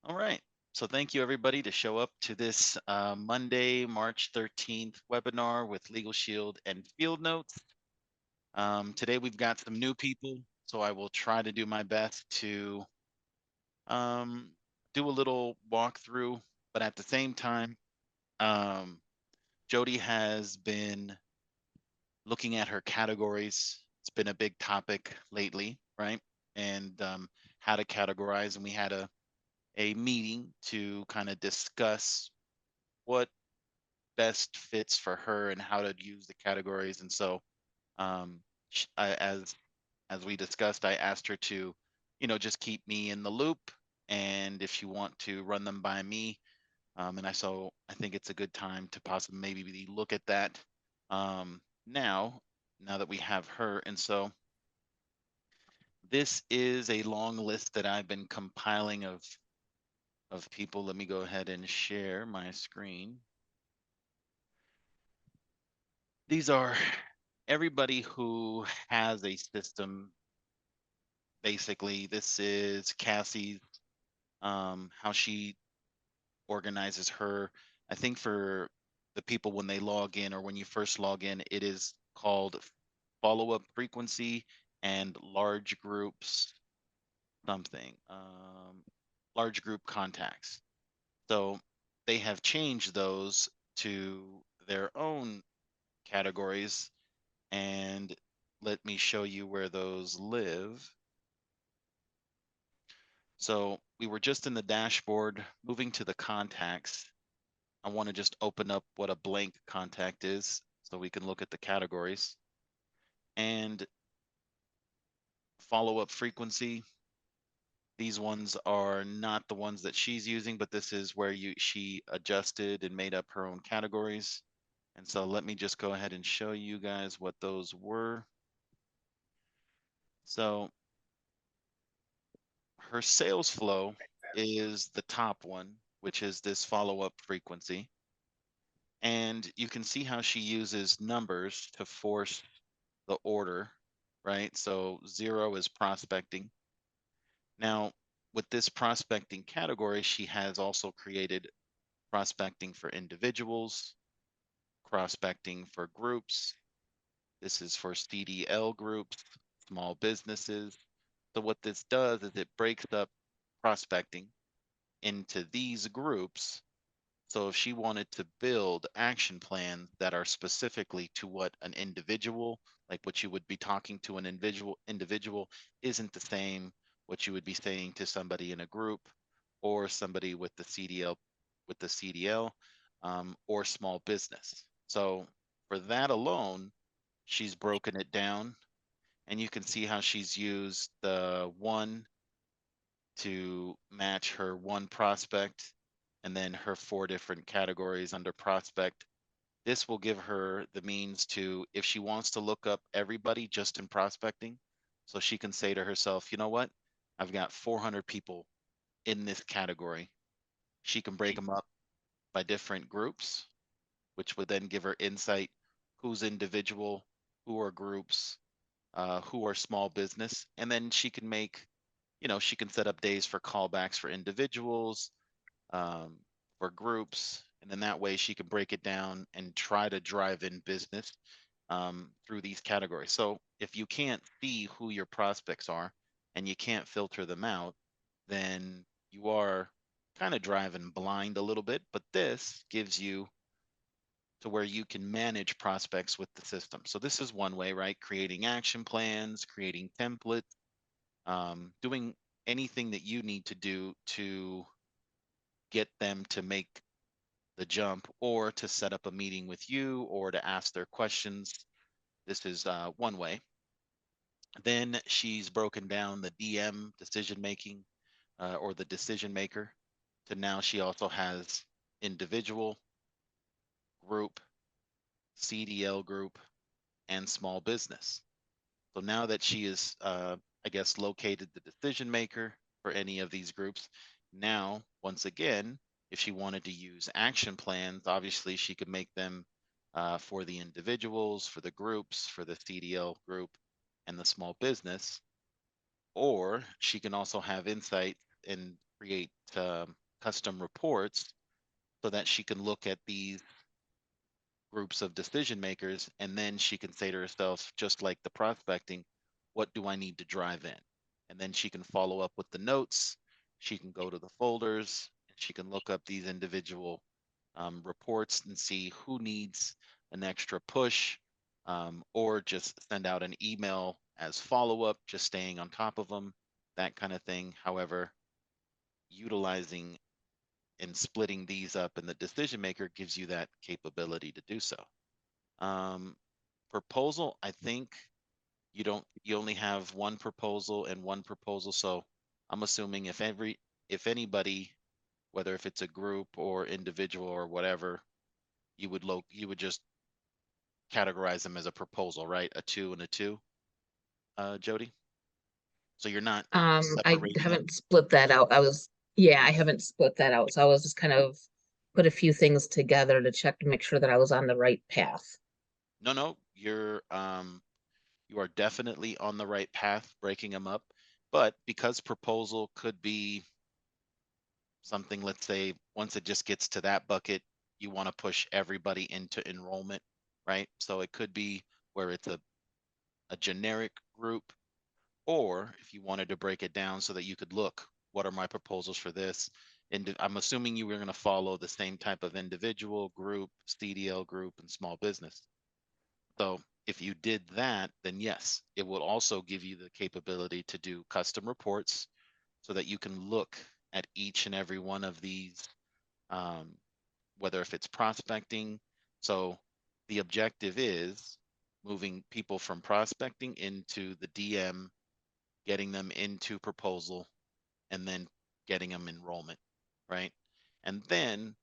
All right. So thank you everybody to show up to this Monday, March 13th webinar with LegalShield and Fieldnotes. Today we've got some new people, so I will try to do my best to um, do a little walkthrough, but at the same time, um, Jody has been looking at her categories. It's been a big topic lately, right? And how to categorize, and we had a meeting to kind of discuss what best fits for her and how to use the categories. And so, um, as we discussed, I asked her to, just keep me in the loop, and if you want to run them by me, I think it's a good time to possibly maybe look at that now, now that we have her. And so, this is a long list that I've been compiling of people. Let me go ahead and share my screen. These are everybody who has a system. Basically, this is Cassie's, how she organizes her. I think for the people when they log in or when you first log in, it is called follow-up frequency and large groups something, large group contacts. So they have changed those to their own categories, and let me show you where those live. So we were just in the dashboard, moving to the contacts. I want to just open up what a blank contact is so we can look at the categories. And follow-up frequency, these ones are not the ones that she's using, but this is where she adjusted and made up her own categories. And so let me just go ahead and show you guys what those were. So her sales flow is the top one, which is this follow-up frequency. And you can see how she uses numbers to force the order, right? So 0 is prospecting. Now, with this prospecting category, she has also created prospecting for individuals, prospecting for groups. This is for CDL groups, small businesses. So what this does is it breaks up prospecting into these groups. So if she wanted to build action plans that are specifically to what an individual, like what you would be talking to an individual isn't the same what you would be saying to somebody in a group or somebody with the CDL or small business. So for that alone, she's broken it down, and you can see how she's used the one to match her one prospect and then her 4 different categories under prospect. This will give her the means to, if she wants to look up everybody just in prospecting, so she can say to herself, you know what, I've got 400 people in this category. She can break them up by different groups, which would then give her insight who's individual, who are groups, who are small business. And then she can make, she can set up days for callbacks for individuals, um, for groups, and then that way she can break it down and try to drive in business through these categories. So if you can't see who your prospects are and you can't filter them out, then you are kind of driving blind a little bit. But this gives you to where you can manage prospects with the system. So this is one way, right? Creating action plans, creating templates, doing anything that you need to do to get them to make the jump or to set up a meeting with you or to ask their questions. This is one way. Then she's broken down the DM decision making or the decision maker to now she also has individual, group, CDL group, and small business. So now that she is, I guess, located the decision maker for any of these groups, now, once again, if she wanted to use action plans, obviously she could make them for the individuals, for the groups, for the CDL group, and the small business. Or she can also have insight and create custom reports so that she can look at these groups of decision makers, and then she can say to herself, just like the prospecting, what do I need to drive in? And then she can follow up with the notes. She can go to the folders, and she can look up these individual reports and see who needs an extra push, or just send out an email as follow up, just staying on top of them, that kind of thing. However, utilizing and splitting these up in the decision maker gives you that capability to do so. Proposal, I think you only have one proposal and one proposal. So I'm assuming if anybody, whether if it's a group or individual or whatever, you would just categorize them as a proposal, right? A 2 and a 2, Jody. So you're not I separating them. haven't split that out. Yeah, I haven't split that out. So I was just kind of put a few things together to check to make sure that I was on the right path. No, you are definitely on the right path, breaking them up. But because proposal could be something, let's say, once it just gets to that bucket, you want to push everybody into enrollment, right? So it could be where it's a generic group, or if you wanted to break it down so that you could look, what are my proposals for this? And I'm assuming you were going to follow the same type of individual group, CDL group, and small business. So if you did that, then yes, it will also give you the capability to do custom reports so that you can look at each and every one of these, um, whether if it's prospecting. So the objective is moving people from prospecting into the DM, getting them into proposal, and then getting them enrollment, right? And then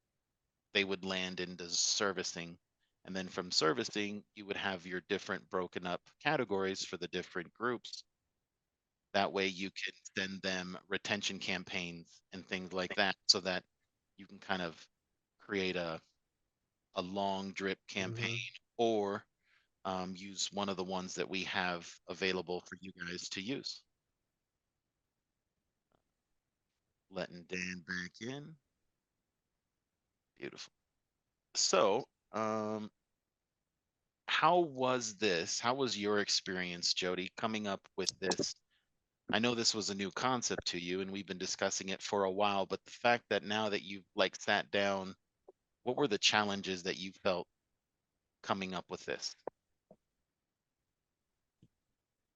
they would land into servicing. And then from servicing, you would have your different broken up categories for the different groups. That way you can send them retention campaigns and things like that so that you can kind of create a long drip campaign, or use one of the ones that we have available for you guys to use. Letting Dan back in. Beautiful. So, how was this? How was your experience, Jody, coming up with this? I know this was a new concept to you and we've been discussing it for a while, but the fact that now that you've like sat down, what were the challenges that you felt coming up with this?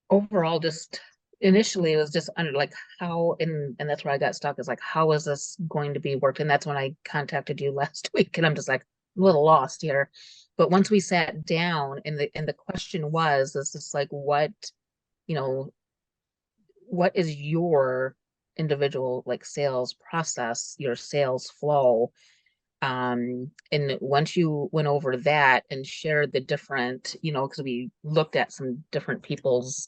Overall, just initially it was just under like how, and that's where I got stuck, is like, how is this going to be worked? And that's when I contacted you last week, and I'm just like a little lost here. But once we sat down, and the question was, is this like you know, what is your individual like sales process, your sales flow? And once you went over that and shared the different, because we looked at some different people's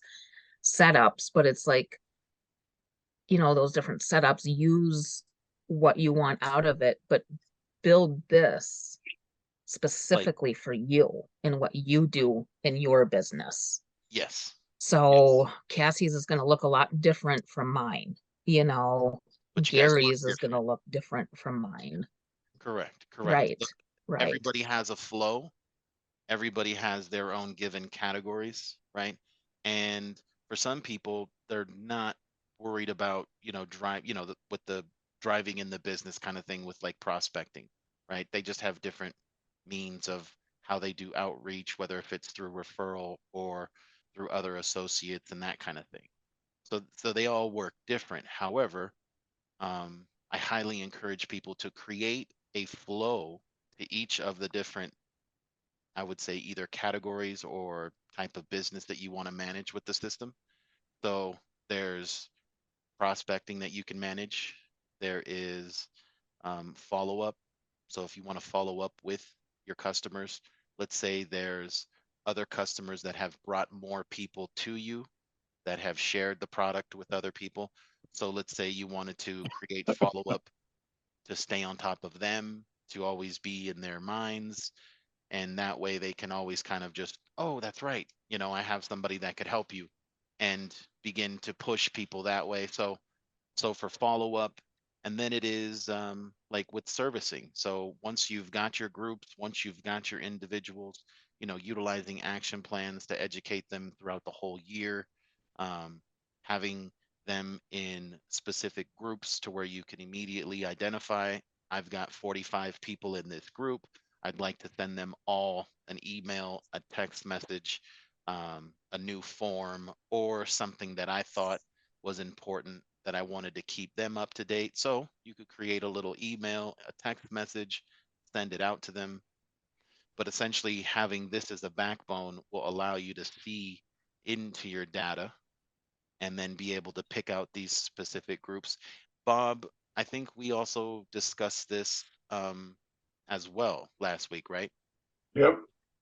setups, but it's like, those different setups, use what you want out of it, but build this Like, specifically for you and what you do in your business. yes, yes, So Cassie's is going to look a lot different from mine. You know, but you guys work Gary's is going to different. look different from mine. Correct, correct. Right. Look, Right. everybody has a flow. Everybody has their own given categories, right? And for some people, they're not worried about, with the driving in the business kind of thing with like prospecting, right? They just have different means of how they do outreach, whether if it's through referral or through other associates and that kind of thing. So they all work different. However, I highly encourage people to create a flow to each of the different, I would say, either categories or type of business that you want to manage with the system. So there's prospecting that you can manage. There is follow up. So if you want to follow up with your customers, let's say there's other customers that have brought more people to you, that have shared the product with other people. So let's say you wanted to create follow up to stay on top of them, to always be in their minds, and that way they can always kind of just, oh, that's right, I have somebody that could help you, and begin to push people that way. So for follow up, And then it is like with servicing. So once you've got your groups, once you've got your individuals, utilizing action plans to educate them throughout the whole year, um, having them in specific groups to where you can immediately identify, I've got 45 people in this group. I'd like to send them all an email, a text message, a new form, or something that I thought was important that I wanted to keep them up to date. So you could create a little email, a text message, send it out to them. But essentially, having this as a backbone will allow you to see into your data and then be able to pick out these specific groups. Bob, I think we also discussed this as well last week, right? Yep.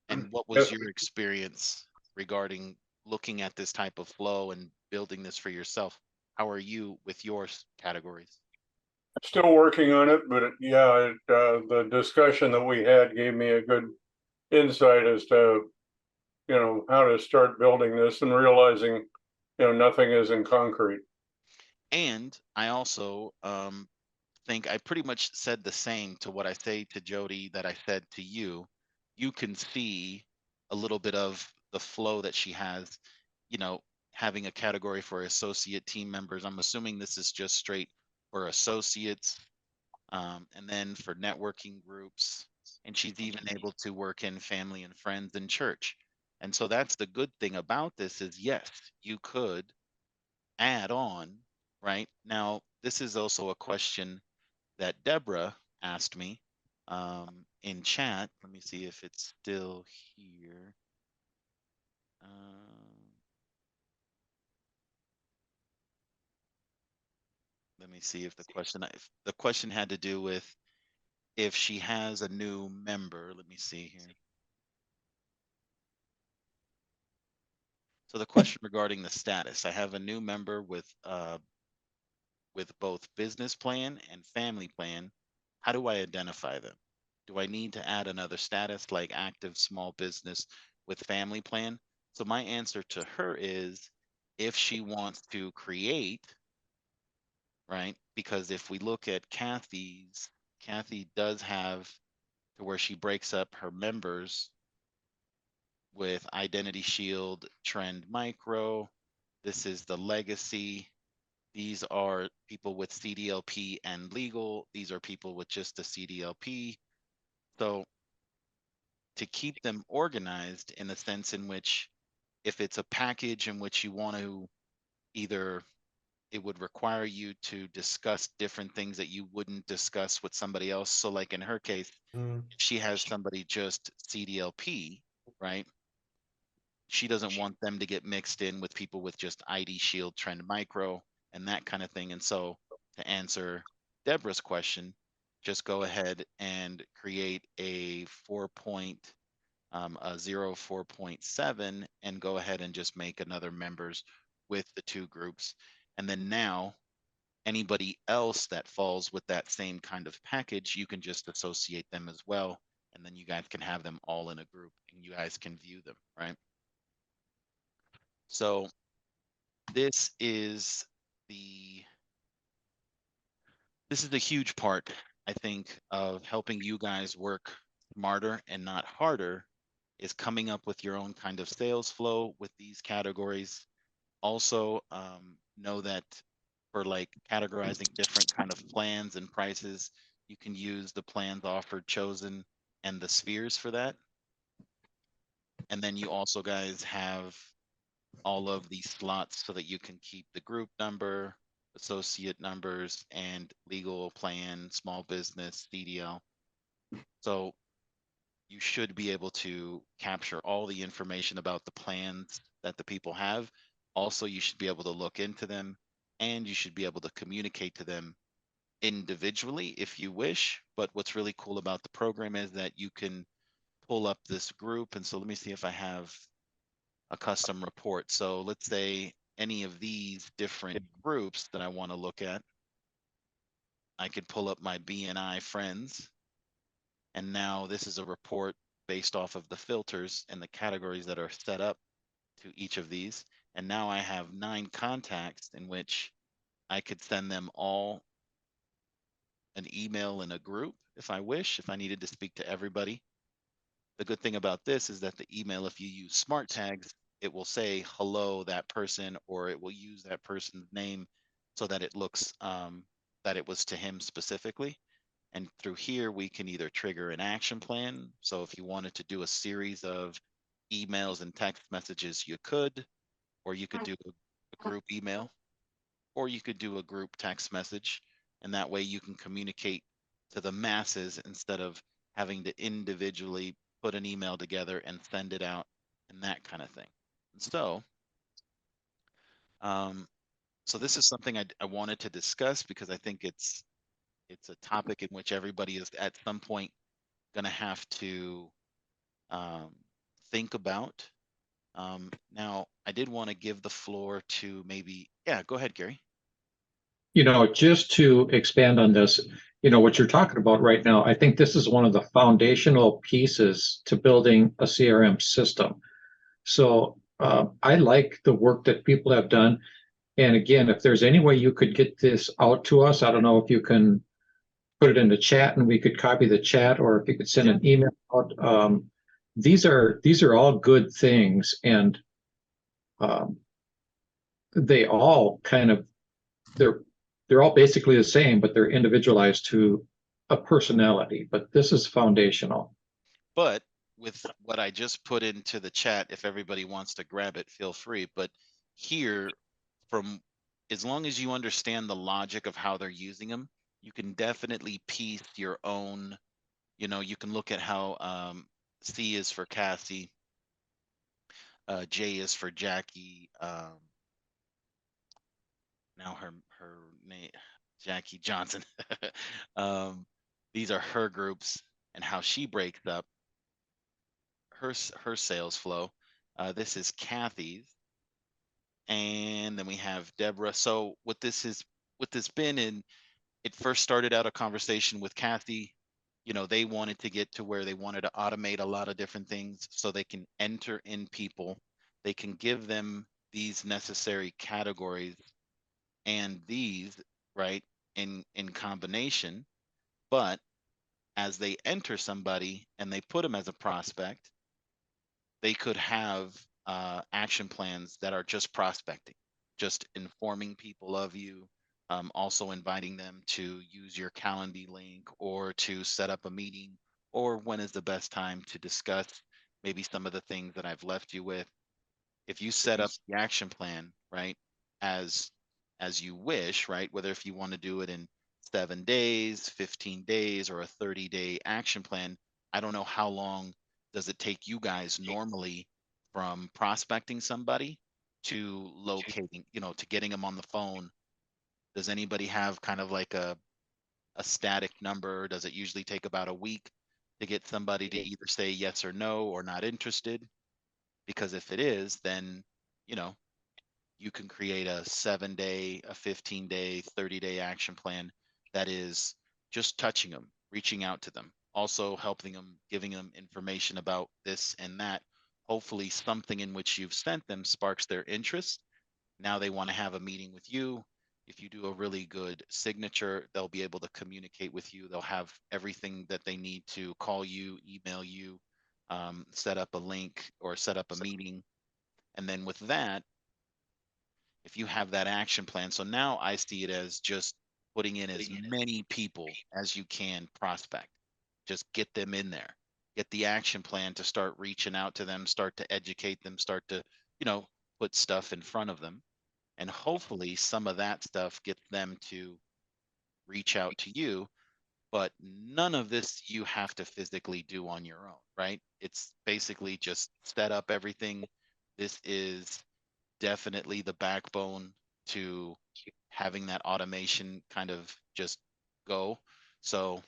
And what was Yes. your experience regarding looking at this type of flow and building this for yourself? How are you with your categories? Still working on it, but the discussion that we had gave me a good insight as to, how to start building this and realizing, nothing is in concrete. And I also think I pretty much said the same to what I say to Jody that I said to you. You can see a little bit of the flow that she has, you know, having a category for associate team members. I'm assuming this is just straight for associates, and then for networking groups. And she's even able to work in family and friends and church. And so that's the good thing about this is yes, you could add on, right? Now, this is also a question that Deborah asked me in chat. Let me see if it's still here. Let me see if the question had to do with if she has a new member. Let me see here. So the question regarding the status, I have a new member with both business plan and family plan. How do I identify them? Do I need to add another status like active small business with family plan? So my answer to her is if she wants to create, right? Because if we look at Kathy's, Kathy does have to where she breaks up her members with Identity Shield, Trend Micro. This is the legacy. These are people with CDLP and legal. These are people with just the CDLP. So to keep them organized in the sense in which if it's a package in which you want to either it would require you to discuss different things that you wouldn't discuss with somebody else. So like in her case, if she has somebody just CDLP, right? She doesn't want them to get mixed in with people with just ID Shield, Trend Micro, and that kind of thing. And so, to answer Deborah's question, just go ahead and create a 4.7, and go ahead and just make another members with the two groups. And then now, anybody else that falls with that same kind of package, you can just associate them as well. And then you guys can have them all in a group and you guys can view them, right? So this is the this is a huge part, I think, of helping you guys work smarter and not harder is coming up with your own kind of sales flow with these categories. Also, know that for like categorizing different kind of plans and prices, you can use the plans offered, chosen, and the spheres for that. And then you also guys have all of these slots so that you can keep the group number, associate numbers, and legal plan, small business, CDL. So you should be able to capture all the information about the plans that the people have. Also, you should be able to look into them and you should be able to communicate to them individually if you wish. But what's really cool about the program is that you can pull up this group. And so let me see if I have a custom report. So let's say any of these different groups that I want to look at, I could pull up my BNI friends. And now this is a report based off of the filters and the categories that are set up to each of these. And now I have 9 contacts in which I could send them all an email in a group if I wish, if I needed to speak to everybody. The good thing about this is that the email, if you use smart tags, it will say hello that person, or it will use that person's name so that it looks that it was to him specifically. And through here, we can either trigger an action plan. So if you wanted to do a series of emails and text messages, you could, or you could do a group email, or you could do a group text message. And that way you can communicate to the masses instead of having to individually put an email together and send it out and that kind of thing. And so this is something I wanted to discuss because I think it's a topic in which everybody is at some point going to have to um, think about. Now, I did want to give the floor to maybe, yeah, go ahead, Gary. Just to expand on this, what you're talking about right now, I think this is one of the foundational pieces to building a CRM system. So I like the work that people have done. And again, if there's any way you could get this out to us, I don't know if you can put it in the chat and we could copy the chat, or if you could send an email out. These are all good things, and they all kind of they're all basically the same, but they're individualized to a personality. But this is foundational. But with what I just put into the chat, if everybody wants to grab it, feel free. But here, from as long as you understand the logic of how they're using them, you can definitely piece your own. You can look at how C is for Cassie, J is for Jackie. Now her name, Jackie Johnson. These are her groups and how she breaks up her sales flow. This is Kathy's, and then we have Deborah. So what this been in, it first started out a conversation with Kathy. They wanted to get to where they wanted to automate a lot of different things so they can enter in people. They can give them these necessary categories and these, right, in combination. But as they enter somebody and they put them as a prospect, they could have action plans that are just prospecting, just informing people of you, also inviting them to use your Calendly link or to set up a meeting, or when is the best time to discuss maybe some of the things that I've left you with. If you set up the action plan, right, as you wish, right, whether if you want to do it in 7 days, 15 days, or a 30-day action plan, I don't know how long does it take you guys normally from prospecting somebody to locating, to getting them on the phone. Does anybody have kind of like a static number? Does it usually take about a week to get somebody to either say yes or no or not interested? Because if it is, then, you can create a 7-day, a 15-day, 30-day action plan that is just touching them, reaching out to them, also helping them, giving them information about this and that. Hopefully something in which you've sent them sparks their interest. Now they want to have a meeting with you. If you do a really good signature, they'll be able to communicate with you. They'll have everything that they need to call you, email you, set up a link or set up a meeting. And then with that, if you have that action plan, so now I see it as just putting in as many people as you can prospect. Just get them in there, get the action plan to start reaching out to them, start to educate them, start to, put stuff in front of them. And hopefully some of that stuff gets them to reach out to you. But none of this you have to physically do on your own, right? It's basically just set up everything. This is definitely the backbone to having that automation kind of just go. So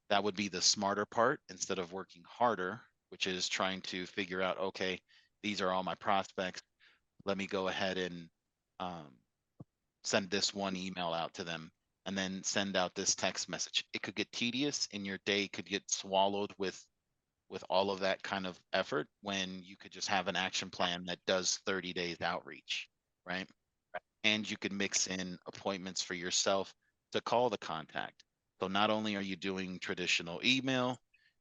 that would be the smarter part instead of working harder, which is trying to figure out, okay, these are all my prospects. Let me go ahead and send this one email out to them and then send out this text message. It could get tedious and your day could get swallowed with all of that kind of effort when you could just have an action plan that does 30 days outreach, right? And you could mix in appointments for yourself to call the contact. So not only are you doing traditional email,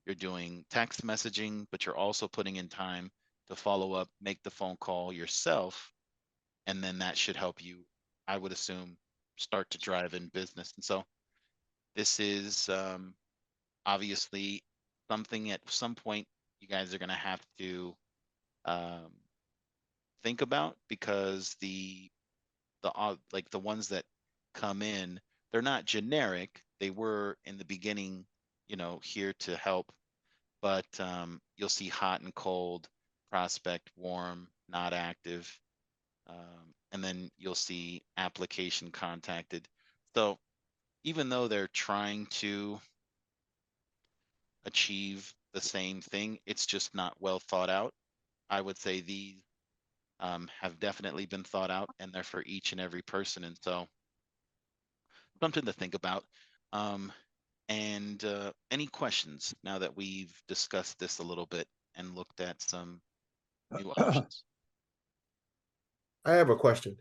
you're doing text messaging, but you're also putting in time to follow up, make the phone call yourself, and then that should help you, I would assume, start to drive in business. And so this is obviously something at some point you guys are going to have to um, think about, because like the ones that come in, they're not generic. They were in the beginning, here to help, but you'll see hot and cold, prospect, warm, not active, and then you'll see application contacted. So even though they're trying to achieve the same thing, it's just not well thought out. I would say these have definitely been thought out, and they're for each and every person. And so something to think about. Um, and any questions now that we've discussed this a little bit and looked at some new options? I have a question.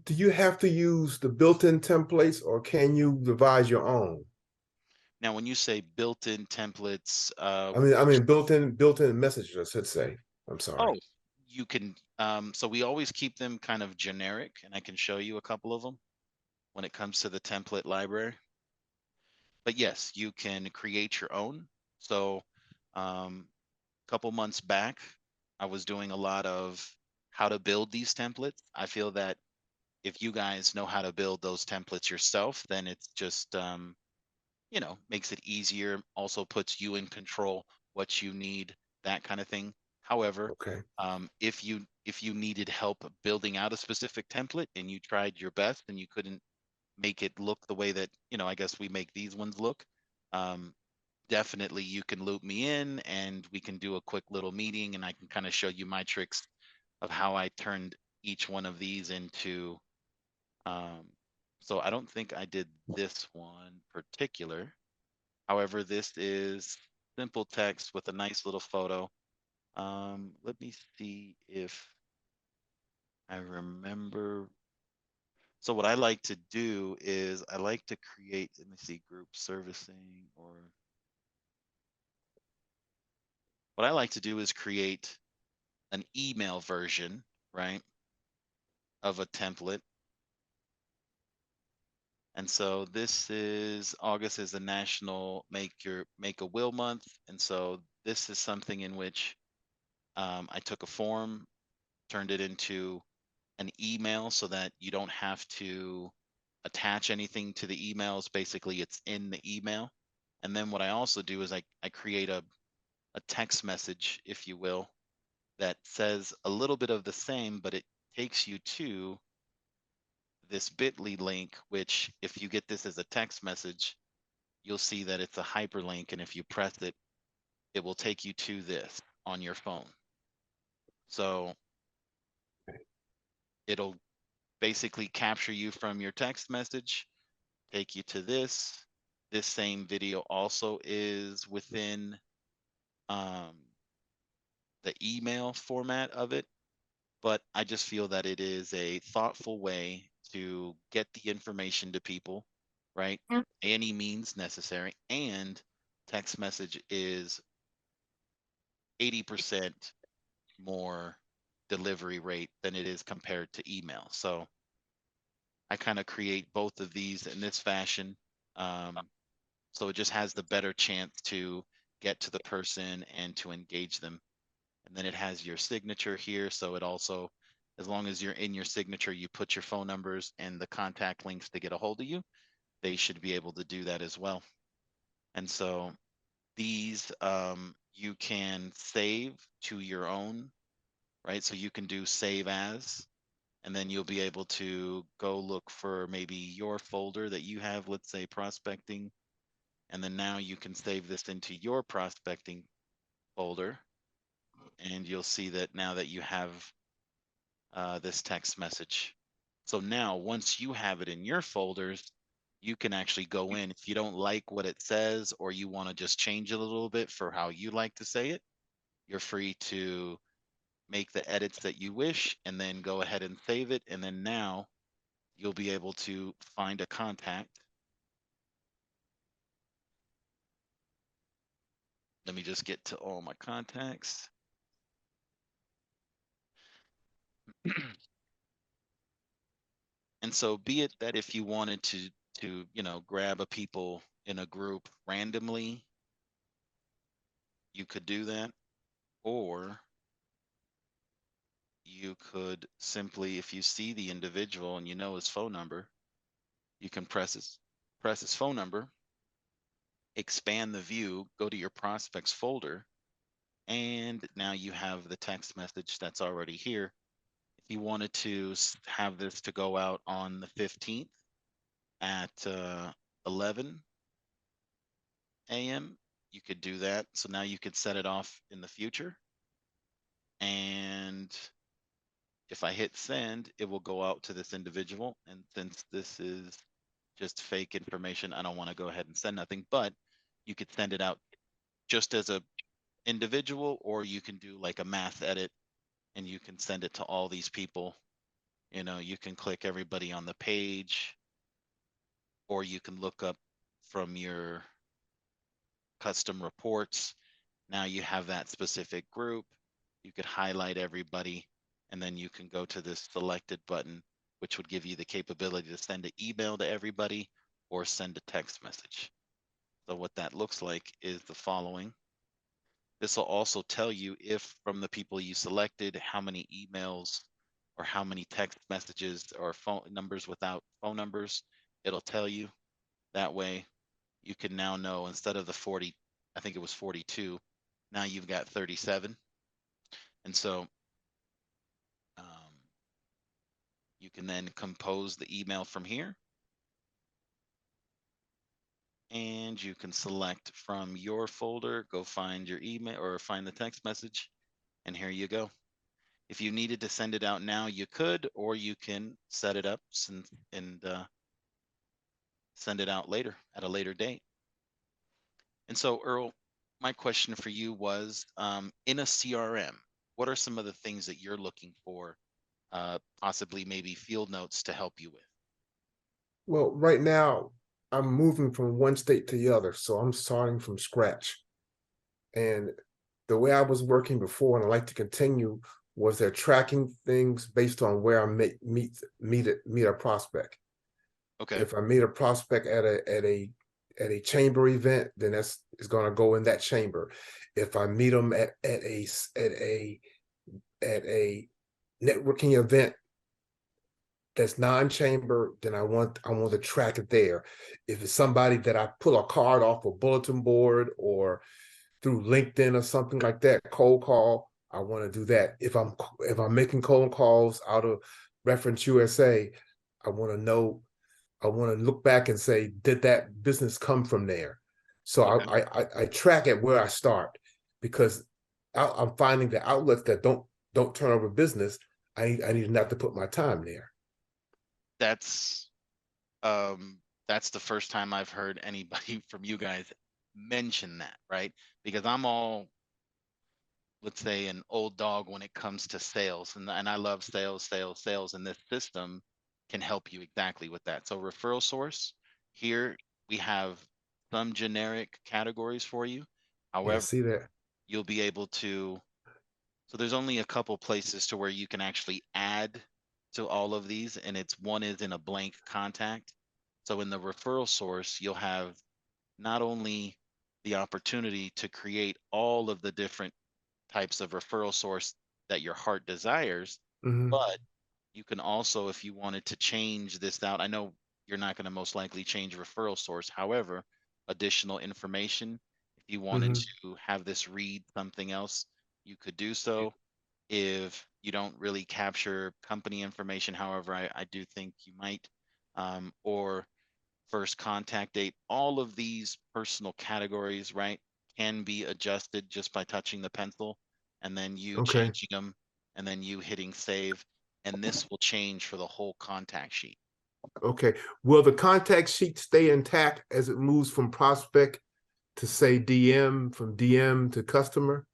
Do you have to use the built-in templates or can you devise your own? Now, when you say built-in templates, I mean built-in messages, I should say. I'm sorry. oh, you can. So we always keep them kind of generic, and I can show you a couple of them when it comes to the template library. But yes, you can create your own. So a couple months back, I was doing a lot of how to build these templates. I feel that if you guys know how to build those templates yourself, then it's just makes it easier, also puts you in control, what you need, that kind of thing. However, Okay. if you needed help building out a specific template and you tried your best and you couldn't make it look the way that, I guess we make these ones look, um, definitely you can loop me in and we can do a quick little meeting and I can kind of show you my tricks of how I turned each one of these into. So I don't think I did this one particular. However, this is simple text with a nice little photo. Let me see if I remember. So what I like to do is I like to create, let me see, group servicing, or what I like to do is create an email version, right, of a template. And so this is August is the National Make a Will Month. And so this is something in which I took a form, turned it into an email so that you don't have to attach anything to the emails. Basically, it's in the email. And then what I also do is I create a text message, if you will, that says a little bit of the same, but it takes you to this bit.ly link, which if you get this as a text message, you'll see that it's a hyperlink. And if you press it, it will take you to this on your phone. So it'll basically capture you from your text message, take you to this. This same video also is within the email format of it, but I just feel that it is a thoughtful way to get the information to people, right? Any means necessary. And text message is 80% more delivery rate than it is compared to email. So I kind of create both of these in this fashion. So it just has the better chance to get to the person and to engage them. And then it has your signature here. So it also, as long as you're in your signature, you put your phone numbers and the contact links to get a hold of you, they should be able to do that as well. And so these you can save to your own, right? So you can do save as, and then you'll be able to go look for maybe your folder that you have, let's say prospecting. And then now you can save this into your prospecting folder. And you'll see that now that you have this text message. So now once you have it in your folders, you can actually go in. If you don't like what it says, or you want to just change it a little bit for how you like to say it, you're free to make the edits that you wish and then go ahead and save it. And then now you'll be able to find a contact let me just get to all my contacts. And so be it that if you wanted to, you know, grab a people in a group randomly, you could do that. Or you could simply, if you see the individual and you know his phone number, you can press his phone number, expand the view, go to your prospects folder, and now you have the text message that's already here. If you wanted to have this to go out on the 15th at 11 a.m., you could do that. So now you could set it off in the future. And if I hit send, it will go out to this individual. And since this is just fake information, I don't want to go ahead and send nothing, but you could send it out just as a individual, or you can do like a math edit and you can send it to all these people. You know, you can click everybody on the page, or you can look up from your custom reports. Now you have that specific group. You could highlight everybody, and then you can go to this selected button, which would give you the capability to send an email to everybody or send a text message. So what that looks like is the following. This will also tell you if from the people you selected, how many emails or how many text messages or phone numbers without phone numbers. It'll tell you. That way you can now know, instead of the 40, I think it was 42, now you've got 37. And so you can then compose the email from here. And you can select from your folder, go find your email or find the text message. And here you go. If you needed to send it out now, you could, or you can set it up and send it out later at a later date. And so, Earl, my question for you was, in a CRM, what are some of the things that you're looking for, possibly maybe Fieldnotes to help you with? Well, right now I'm moving from one state to the other, so I'm starting from scratch. And the way I was working before, and I like to continue, was they're tracking things based on where I meet a prospect. Okay. If I meet a prospect at a chamber event, then it's going to go in that chamber. If I meet them at a networking event that's non-chamber, then I want to track it there. If it's somebody that I pull a card off a bulletin board or through LinkedIn or something like that, cold call, I want to do that. If I'm making cold calls out of Reference USA, I want to look back and say, did that business come from there? So Okay. I track it where I start, because I'm finding the outlets that don't turn over business. I need not to put my time there. That's the first time I've heard anybody from you guys mention that, right? Because I'm all, let's say, an old dog when it comes to sales, and I love sales, and this system can help you exactly with that. So referral source, here we have some generic categories for you. Yeah, However, see that. you'll be able to, so there's only a couple places to where you can actually add to all of these, and one is in a blank contact. So in the referral source, you'll have not only the opportunity to create all of the different types of referral source that your heart desires, Mm-hmm. but you can also, if you wanted to change this out, I know you're not going to most likely change referral source. However, additional information, if you wanted Mm-hmm. to have this read something else, you could do so. If you don't really capture company information, however, I do think you might, or first contact date, all of these personal categories, right, can be adjusted just by touching the pencil and then you Okay. changing them and then you hitting save. And this will change for the whole contact sheet. Okay. Will the contact sheet stay intact as it moves from prospect to, say, DM, from DM to customer?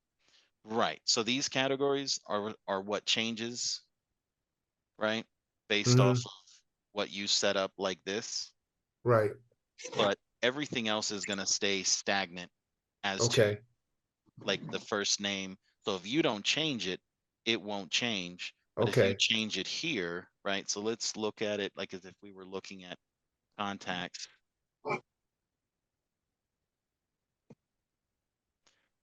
Right. So these categories are what changes, right, based off Mm-hmm. of what you set up like this. Right. But everything else is going to stay stagnant as to Okay. like the first name. So if you don't change it, it won't change. But if you Okay. change it here, right? So let's look at it like as if we were looking at contacts.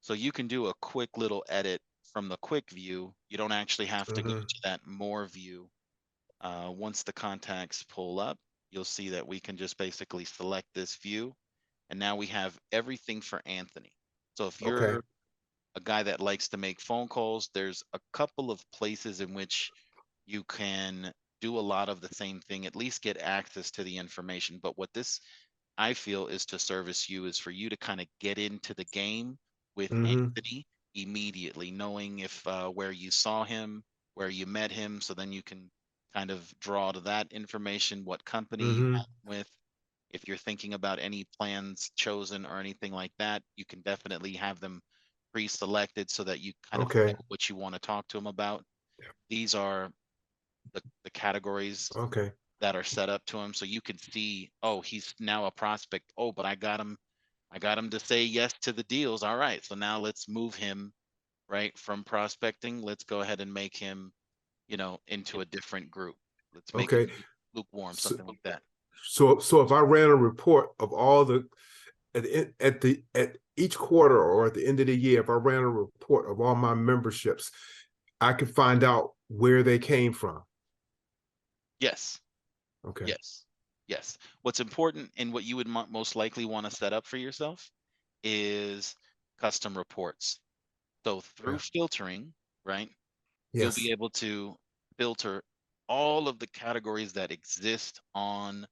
So you can do a quick little edit from the quick view. You don't actually have to go Mm-hmm. to that more view. Once the contacts pull up, you'll see that we can just basically select this view. And now we have everything for Anthony. So if Okay. you're a guy that likes to make phone calls, there's a couple of places in which you can do a lot of the same thing, at least get access to the information. But what this I feel is to service you is for you to kind of get into the game with Mm-hmm. Anthony immediately, knowing if where you saw him, where you met him, so then you can kind of draw to that information, what company you Mm-hmm. met with. If you're thinking about any plans chosen or anything like that, you can definitely have them pre-selected so that you kind of know Okay. what you want to talk to him about. These are the categories Okay. that are set up to him, so you can see, oh, he's now a prospect. Oh, but I got him to say yes to the deals. All right, so now let's move him right from prospecting. Let's go ahead and make him, into a different group. Let's make Okay. him lukewarm, So, something like that. so if I ran a report of all the at each quarter or at the end of the year, if I ran a report of all my memberships, I could find out where they came from. Yes, Okay. yes, yes. What's important and what you would most likely want to set up for yourself is custom reports. So through Yeah. filtering, right, you'll be Yes. able to filter all of the categories that exist on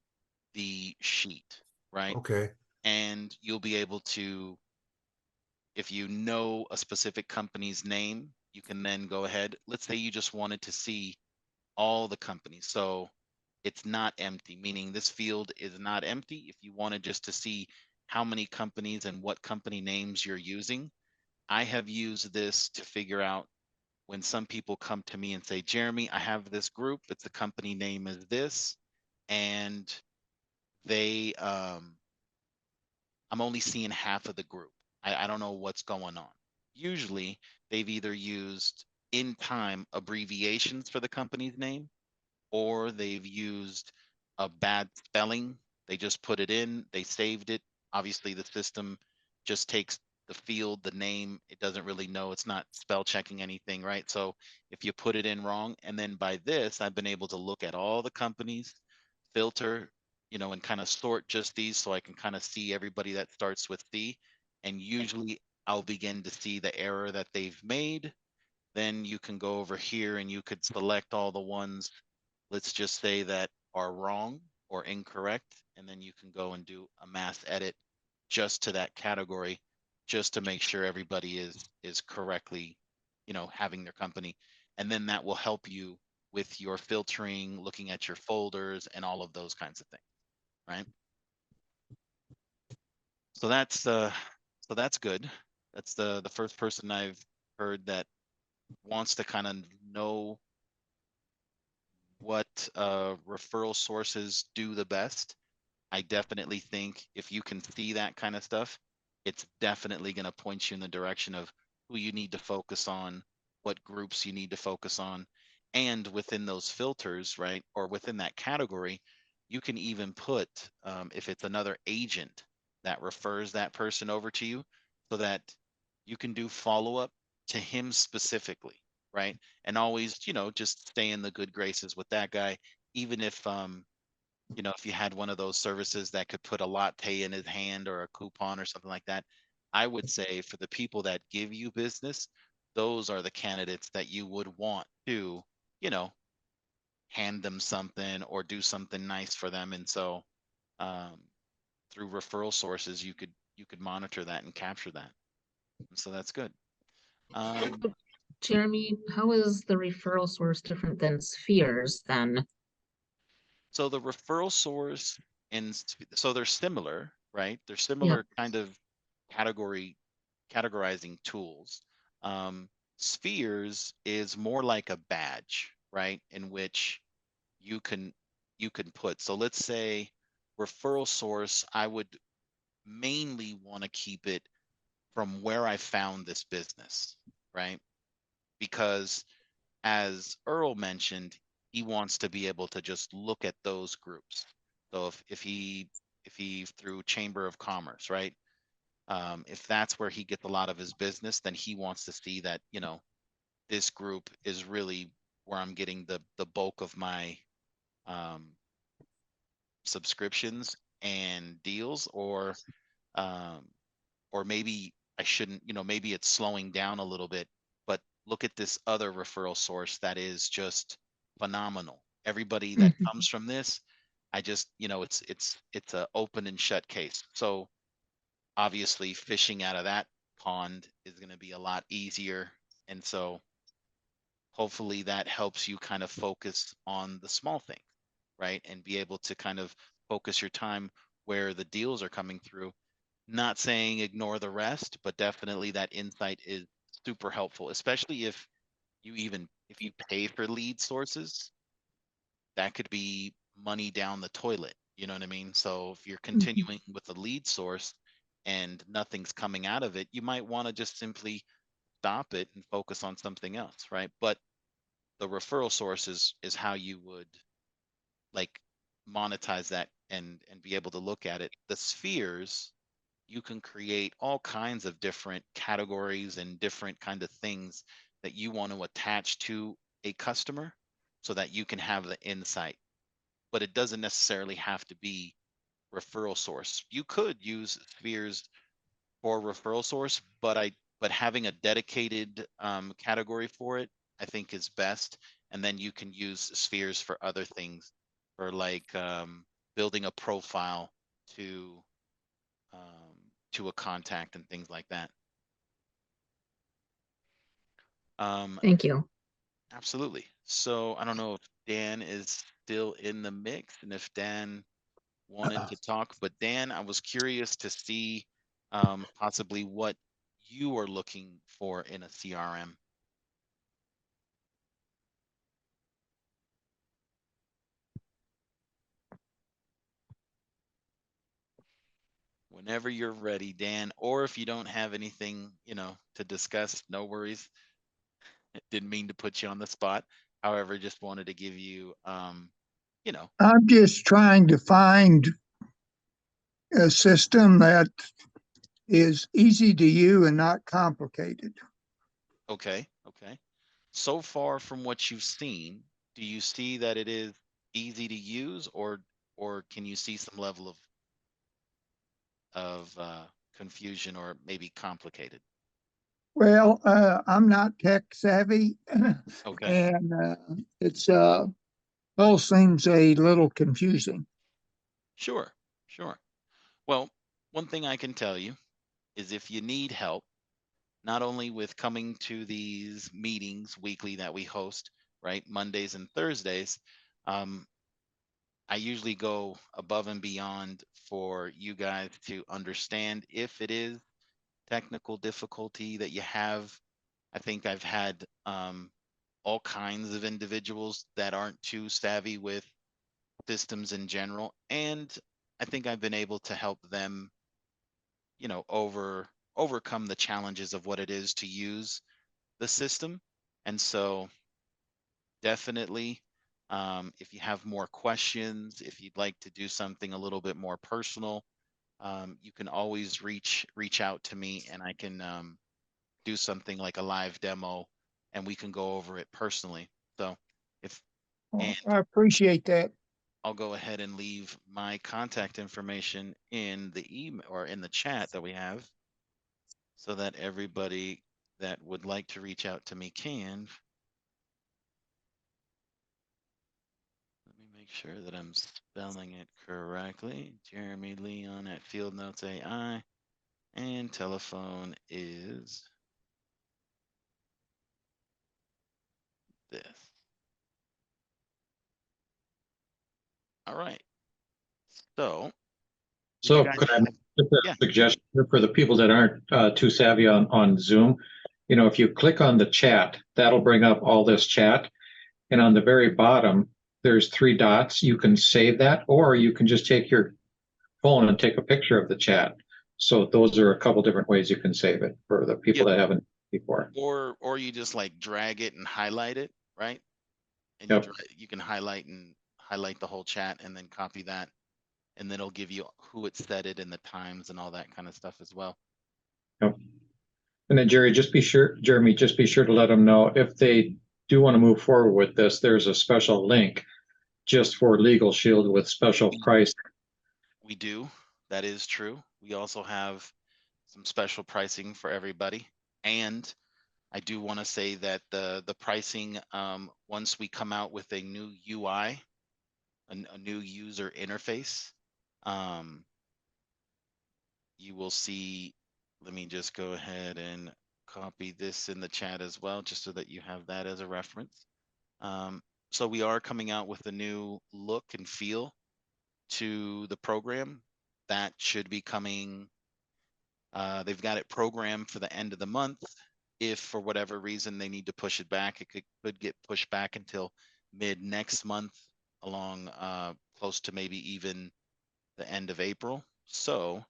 the sheet, right? Okay. And you'll be able to, if you know a specific company's name, you can then go ahead. Let's say you just wanted to see all the companies. So it's not empty, meaning this field is not empty. If you wanted just to see how many companies and what company names you're using, I have used this to figure out when some people come to me and say, Jeremy, I have this group, it's the company name is this, and they I'm only seeing half of the group. I don't know what's going on. Usually they've either used in time abbreviations for the company's name, or they've used a bad spelling. They just put it in, they saved it. Obviously, the system just takes the field, the name, it doesn't really know, it's not spell checking anything, right? So if you put it in wrong, and then by this, I've been able to look at all the companies, filter, and kind of sort just these so I can kind of see everybody that starts with C. And usually I'll begin to see the error that they've made. Then you can go over here and you could select all the ones, let's just say, that are wrong or incorrect, and then you can go and do a mass edit just to that category, just to make sure everybody is correctly, having their company. And then that will help you with your filtering, looking at your folders and all of those kinds of things, right? So that's good. That's the first person I've heard that wants to kind of know what referral sources do the best. I definitely think if you can see that kind of stuff, it's definitely going to point you in the direction of who you need to focus on, what groups you need to focus on. And within those filters, right, or within that category, you can even put, if it's another agent that refers that person over to you, so that you can do follow up to him specifically, right? And always, just stay in the good graces with that guy, even if you had one of those services that could put a latte in his hand or a coupon or something like that, I would say for the people that give you business, those are the candidates that you would want to, you know, hand them something or do something nice for them. And so um, through referral sources, you could monitor that and capture that. And so that's good. Um, Jeremy, how is the referral source different than spheres then? so the referral source so they're similar, right? They're Yeah, similar kind of categorizing tools. Spheres is more like a badge, right? In which you can put. So let's say referral source, I would mainly want to keep it from where I found this business, right? Because as Earl mentioned, he wants to be able to just look at those groups. So if he through Chamber of Commerce, right? If that's where he gets a lot of his business, then he wants to see that, you know, this group is really where I'm getting the bulk of my um, subscriptions and deals, um, or maybe I shouldn't, you know, maybe it's slowing down a little bit, but look at this other referral source that is just phenomenal. Everybody that Mhm. comes from this, I just, you know, it's a open and shut case. So obviously fishing out of that pond is going to be a lot easier. And so hopefully that helps you kind of focus on the small thing, right? And be able to kind of focus your time where the deals are coming through. Not saying ignore the rest, but definitely that insight is super helpful, especially if you pay for lead sources, that could be money down the toilet. You know what I mean? So if you're Mhm. continuing with a lead source and nothing's coming out of it, you might want to just simply stop it and focus on something else, right? But the referral source is how you would like monetize that and be able to look at it. The spheres, you can create all kinds of different categories and different kind of things that you want to attach to a customer so that you can have the insight, but it doesn't necessarily have to be referral source. You could use spheres for referral source, but having a dedicated category for it, I think is best. And then you can use spheres for other things, for like building a profile to um, to a contact and things like that. Um, Thank you. absolutely. So I don't know if Dan is still in the mix, and if Dan wanted to talk, but Dan, I was curious to see possibly what you are looking for in a CRM. Whenever you're ready, Dan, or if you don't have anything, you know, to discuss, no worries. Didn't mean to put you on the spot. However, just wanted to give you, you know, I'm just trying to find a system that is easy to use and not complicated. okay, okay. So far from what you've seen, do you see that it is easy to use, or can you see some level of confusion or maybe complicated? Well, I'm not tech savvy, Okay, and it's all seems a little confusing. sure, sure. Well, one thing I can tell you is if you need help, not only with coming to these meetings weekly that we host, right, Mondays and Thursdays, um, I usually go above and beyond for you guys to understand if it is technical difficulty that you have. I think I've had all kinds of individuals that aren't too savvy with systems in general, and I think I've been able to help them, you know, overcome the challenges of what it is to use the system. And so definitely, if you have more questions, if you'd like to do something a little bit more personal, you can always reach out to me, and I can do something like a live demo, and we can go over it personally. So if and Well, I appreciate that. I'll go ahead and leave my contact information in the email or in the chat that we have, so that everybody that would like to reach out to me can. Let me make sure that I'm spelling it correctly. Jeremy Leon at Fieldnotes AI, and telephone is this. All right. So, did you So guys could I have? make just a Yeah. suggestion here for the people that aren't too savvy on Zoom? You know, if you click on the chat, that'll bring up all this chat. And on the very bottom, there's 3 dots. You can save that, or you can just take your phone and take a picture of the chat. So those are a couple different ways you can save it for the people that haven't before. Or you just like drag it and highlight it, right? And Yep. you can highlight the whole chat and then copy that, and then it'll give you who it said it and the times and all that kind of stuff as well. Yep. And then Jeremy, just be sure to let them know if they do want to move forward with this, there's a special link just for LegalShield with special price. We do. That is true. We also have some special pricing for everybody. And I do want to say that the pricing, once we come out with a new UI, a new user interface, you will see, let me just go ahead and copy this in the chat as well, just so that you have that as a reference. So we are coming out with a new look and feel to the program that should be coming. They've got it programmed for the end of the month. If for whatever reason they need to push it back, it could get pushed back until mid next month, along close to maybe even the end of April. So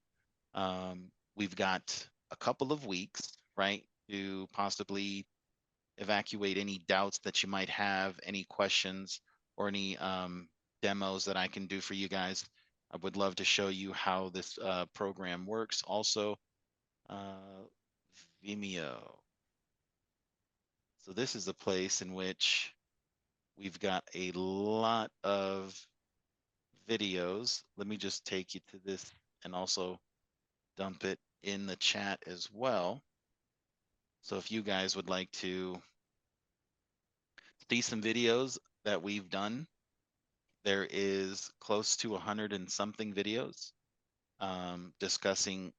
we've got a couple of weeks, right, to possibly evacuate any doubts that you might have, any questions, or any demos that I can do for you guys. I would love to show you how this program works. Also, Vimeo. So this is a place in which we've got a lot of videos. Let me just take you to this and also dump it in the chat as well. So if you guys would like to see some videos that we've done, there is close to 100 and something videos discussing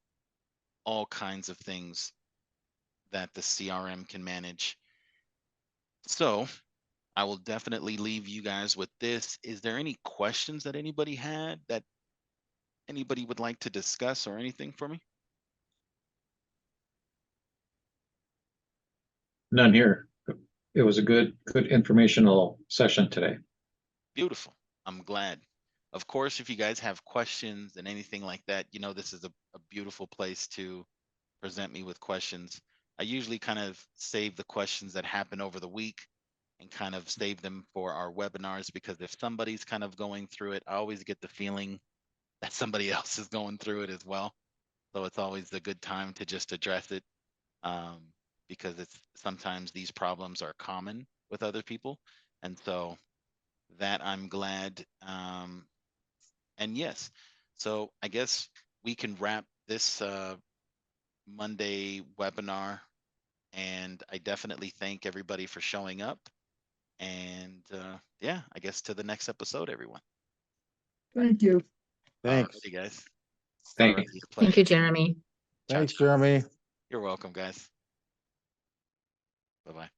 all kinds of things that the CRM can manage. So I will definitely leave you guys with this. Is there any questions that anybody had that anybody would like to discuss or anything for me? None here. It was a good informational session today. Beautiful. I'm glad. Of course, if you guys have questions and anything like that, you know, this is a beautiful place to present me with questions. I usually kind of save the questions that happen over the week and kind of save them for our webinars, because if somebody's kind of going through it, I always get the feeling that somebody else is going through it as well. So it's always a good time to just address it, because it's sometimes these problems are common with other people. And so that I'm glad. And yes, so I guess we can wrap this Monday webinar, and I definitely thank everybody for showing up. And yeah, I guess to the next episode, everyone. Thank you. Thanks. Alrighty, guys. Thank Alrighty, you. a pleasure. Thank you, Jeremy. Ciao, Thanks, ciao. Jeremy. You're welcome, guys. Bye-bye.